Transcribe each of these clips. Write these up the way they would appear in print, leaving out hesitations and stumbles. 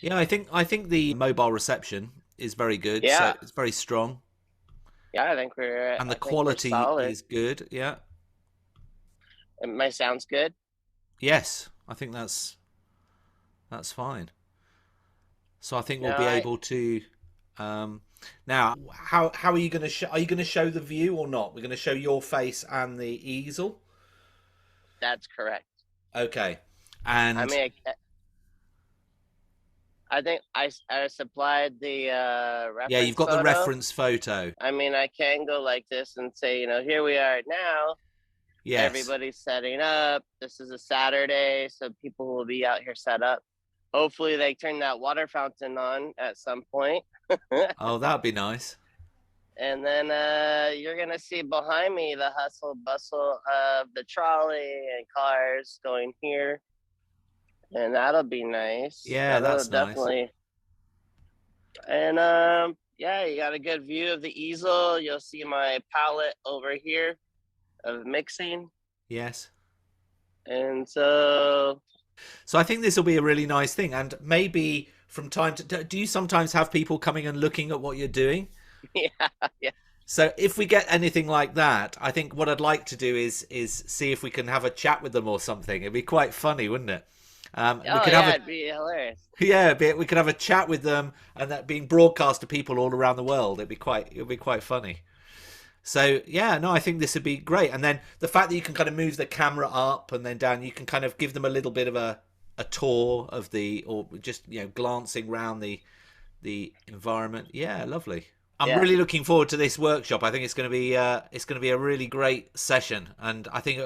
Yeah, I think the mobile reception is very good, so Yeah, it's very strong, yeah, and the I think we're quality solid. is good. Yeah. My sound's good. Yes, I think that's fine. So I think we'll No, be I able to. Um, Now, how are you going to show? Are you going to show the view or not? We're going to show your face and the easel. That's correct. Okay, I and mean, I think I supplied the yeah, you've reference got the photo. reference photo. I mean, I can go like this and say, here we are now. Yes. Everybody's setting up. This is a Saturday, so people will be out here set up. Hopefully, they turn that water fountain on at some point. Oh, that'd be nice. And then you're going to see behind me the hustle bustle of the trolley and cars going here. And that'll be nice. Yeah, That'll that's nice. definitely. And yeah, you got a good view of the easel. You'll see my palette over here of mixing. Yes. And so, So I think this will be a really nice thing, and maybe from time to do you sometimes have people coming and looking at what you're doing? yeah, yeah. So if we get anything like that, I think what I'd like to do is see if we can have a chat with them or something. It'd be quite funny, wouldn't it? We Oh, could have yeah, a it'd be hilarious. yeah, we could have a chat with them, and that being broadcast to people all around the world. It'd be quite funny. So yeah, no, I think this would be great. And then the fact that you can kind of move the camera up and then down, you can kind of give them a little bit of a tour of the, or just glancing around the environment. Yeah, lovely. I'm Yeah. really looking forward to this workshop. I think it's going to be a really great session, and I think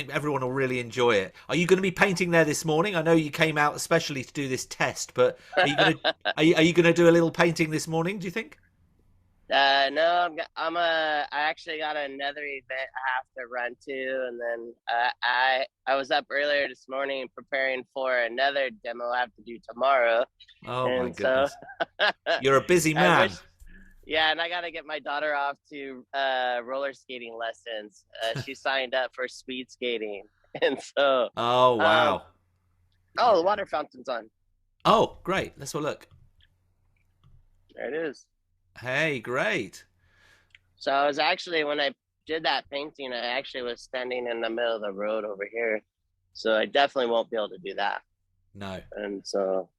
everyone will really enjoy it. Are you going to be painting there this morning? I know you came out especially to do this test, but are you going to do a little painting this morning? Do you think? No, I actually got another event I have to run to, and then I was up earlier this morning preparing for another demo I have to do tomorrow, Oh my and so goodness, you're a busy I man. wish, yeah, and I got to get my daughter off to roller skating lessons. She signed up for speed skating, and so Oh um, wow. oh, the Yeah. water fountain's on. Oh great. Let's have a look. There it is. Hey, great. So I was actually when I did that painting, I actually was standing in the middle of the road over here. So I definitely won't be able to do that. No, And so,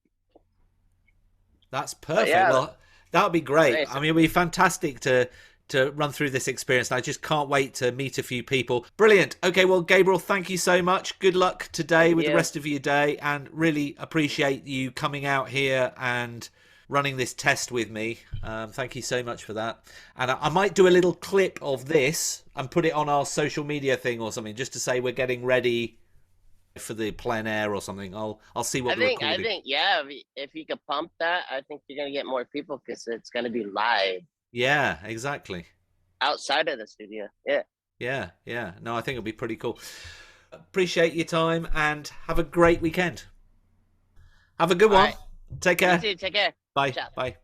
that's but perfect. yeah, Well, that would be great. nice. I mean, it'd be fantastic to run through this experience. I just can't wait to meet a few people. Brilliant. Okay, well, Gabriel, thank you so much. Good luck today Thank with the you. rest of your day, and really appreciate you coming out here and running this test with me. Thank you so much for that. And I might do a little clip of this and put it on our social media thing or something, just to say we're getting ready for the plein air or something. I'll see what the I recording. think, yeah, if you could pump that, I think you're gonna get more people because it's gonna be live Yeah, exactly. outside of the studio. Yeah. Yeah, yeah. No, I think it'll be pretty cool. Appreciate your time and have a great weekend. Have a good All one. right. Take You care. too. Take care. Bye. Ciao. Bye.